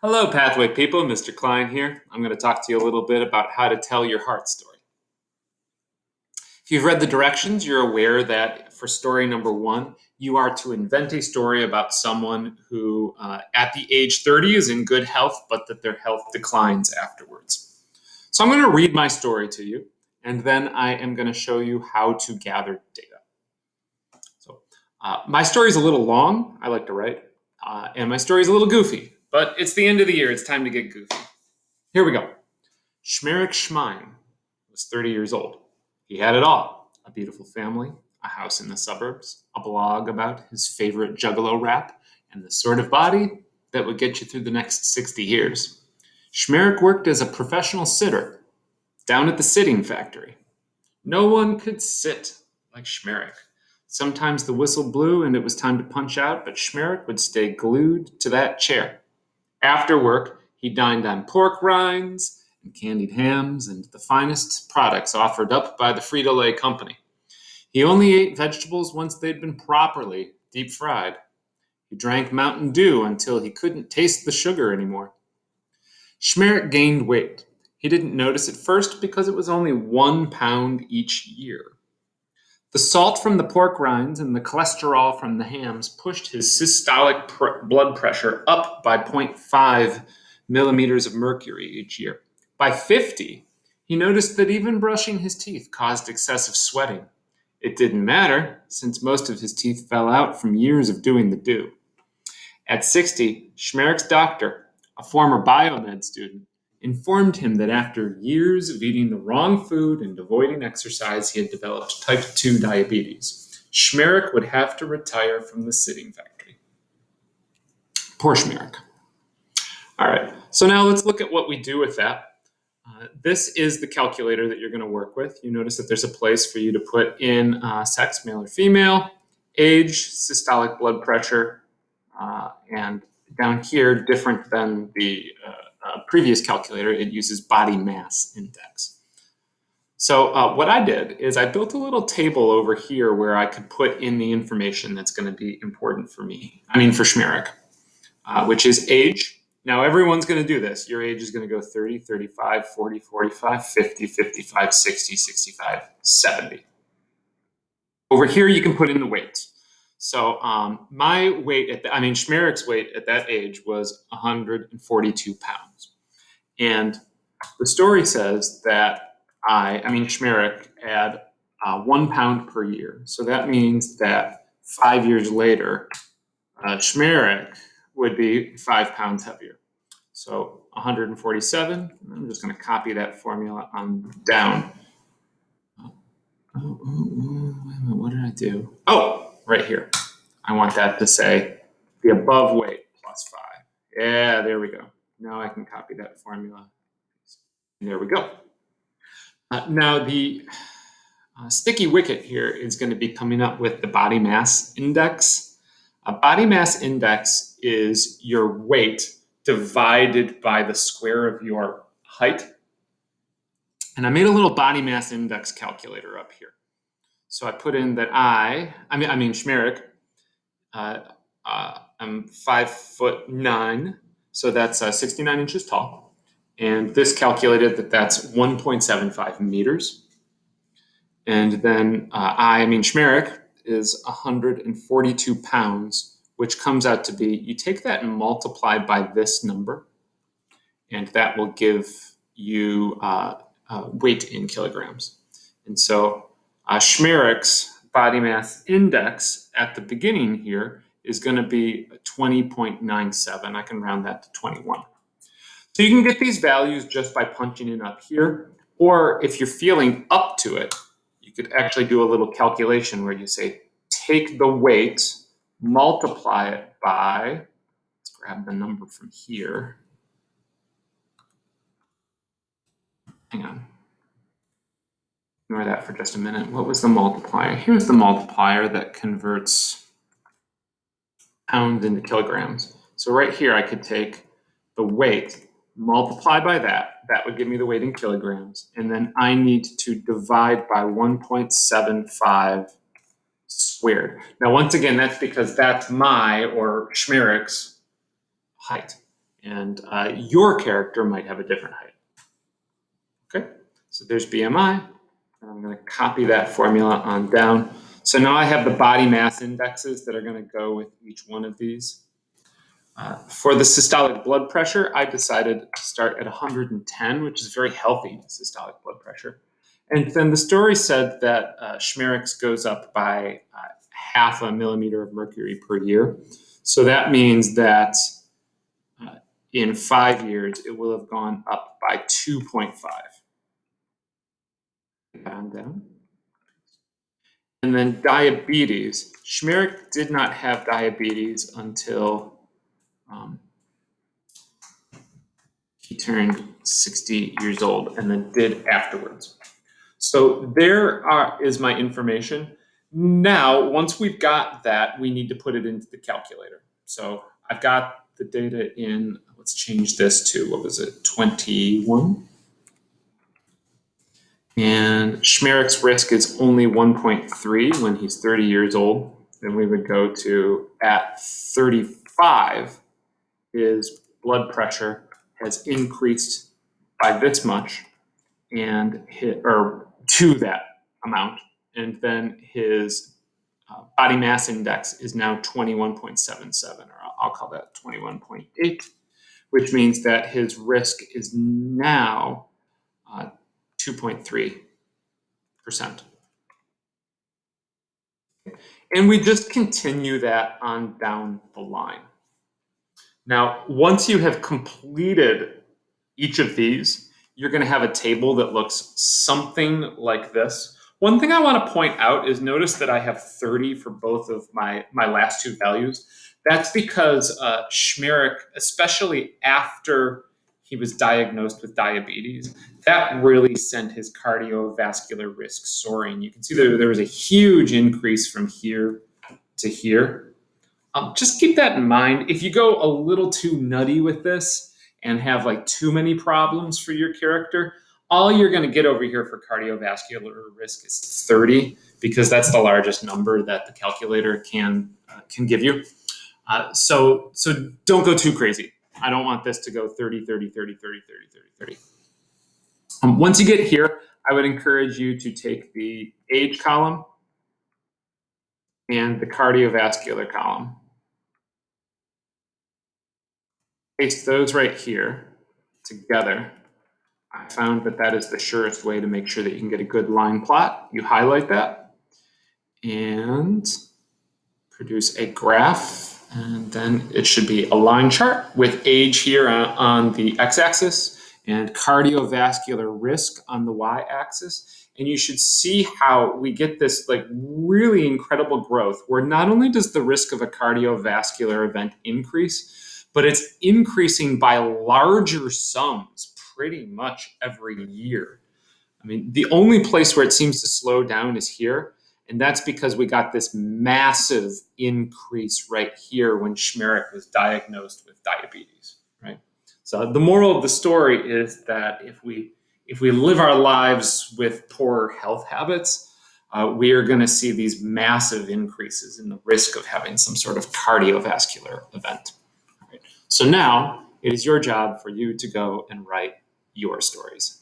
Hello, Pathway people. Mr. Klein here. I'm going to talk to you a little bit about how to tell your heart story. If you've read the directions, you're aware that for story number one, you are to invent a story about someone who, at the age 30, is in good health, but that their health declines afterwards. So I'm going to read my story to you, and then I am going to show you how to gather data. So my story is a little long. I like to write. And my story is a little goofy, but it's the end of the year. It's time to get goofy. Here we go. Schmerich Schmein was 30 years old. He had it all: a beautiful family, a house in the suburbs, a blog about his favorite juggalo rap, and the sort of body that would get you through the next 60 years. Schmerich worked as a professional sitter down at the sitting factory. No one could sit like Schmerich. Sometimes the whistle blew and it was time to punch out, but Schmerich would stay glued to that chair. After work, he dined on pork rinds and candied hams and the finest products offered up by the Frito-Lay company. He only ate vegetables once they'd been properly deep fried. He drank Mountain Dew until he couldn't taste the sugar anymore. Schmerich gained weight. He didn't notice at first because it was only 1 pound each year. The salt from the pork rinds and the cholesterol from the hams pushed his systolic blood pressure up by 0.5 millimeters of mercury each year. By 50, he noticed that even brushing his teeth caused excessive sweating. It didn't matter, since most of his teeth fell out from years of doing the do. At 60, Schmerich's doctor, a former biomed student, informed him that after years of eating the wrong food and avoiding exercise, he had developed type 2 diabetes. Schmerich would have to retire from the sitting factory. Poor Schmerich. All right, so now let's look at what we do with that. This is the calculator that you're going to work with. You notice that there's a place for you to put in sex, male or female, age, systolic blood pressure, and down here, different than the previous calculator, it uses body mass index. So what I did is I built a little table over here where I could put in the information that's going to be important for Schmerich, which is age. Now everyone's going to do this. Your age is going to go 30, 35, 40, 45, 50, 55, 60, 65, 70. Over here, you can put in the weight. So my weight Schmerich's weight at that age was 142 pounds. And the story says that Schmerich had 1 pound per year. So that means that 5 years later, Schmerich would be 5 pounds heavier. So 147, I'm just going to copy that formula on down. What did I do? Oh, right here. I want that to say the above weight plus 5. Yeah, there we go. Now I can copy that formula. And there we go. Now the sticky wicket here is going to be coming up with the body mass index. A body mass index is your weight divided by the square of your height. And I made a little body mass index calculator up here. So I put in that Schmerich, I'm 5'9", so that's 69 inches tall. And this calculated that that's 1.75 meters. And then Schmerich is 142 pounds, which comes out to be, you take that and multiply by this number, and that will give you weight in kilograms. And so Schmerich's body mass index at the beginning here is going to be 20.97. I can round that to 21. So you can get these values just by punching it up here, or if you're feeling up to it, you could actually do a little calculation where you say, take the weight, multiply it by, let's grab the number from here. Hang on. Ignore that for just a minute. What was the multiplier? Here's the multiplier that converts pounds into kilograms. So right here, I could take the weight, multiply by that. That would give me the weight in kilograms. And then I need to divide by 1.75 squared. Now, once again, that's because that's my, or Schmerich's, height. and your character might have a different height. Okay, so there's BMI. I'm going to copy that formula on down. So now I have the body mass indexes that are going to go with each one of these. For the systolic blood pressure, I decided to start at 110, which is very healthy systolic blood pressure. And then the story said that Schmerix goes up by half a millimeter of mercury per year. So that means that in 5 years, it will have gone up by 2.5. Down. And then diabetes. Schmerich did not have diabetes until he turned 60 years old, and then did afterwards. So there is my information. Now, once we've got that, we need to put it into the calculator. So I've got the data in, let's change this to, what was it, 21? And Schmerich's risk is only 1.3 when he's 30 years old. Then we would go to at 35, his blood pressure has increased by this much and to that amount. And then his body mass index is now 21.77, or I'll call that 21.8, which means that his risk is now 2.3%. And we just continue that on down the line. Now, once you have completed each of these, you're going to have a table that looks something like this. One thing I want to point out is notice that I have 30 for both of my last two values. That's because Schmerich, especially after he was diagnosed with diabetes, that really sent his cardiovascular risk soaring. You can see there was a huge increase from here to here. Just keep that in mind. If you go a little too nutty with this and have like too many problems for your character, all you're going to get over here for cardiovascular risk is 30, because that's the largest number that the calculator can give you. So don't go too crazy. I don't want this to go 30, 30, 30, 30, 30, 30, 30. Once you get here, I would encourage you to take the age column and the cardiovascular column. Paste those right here together. I found that that is the surest way to make sure that you can get a good line plot. You highlight that and produce a graph, and then it should be a line chart with age here on the x-axis and cardiovascular risk on the y-axis. And you should see how we get this like really incredible growth where not only does the risk of a cardiovascular event increase, but it's increasing by larger sums pretty much every year. I mean, the only place where it seems to slow down is here, and that's because we got this massive increase right here when Schmerich was diagnosed with diabetes, right? So the moral of the story is that if we live our lives with poor health habits, we are going to see these massive increases in the risk of having some sort of cardiovascular event. So now it is your job for you to go and write your stories.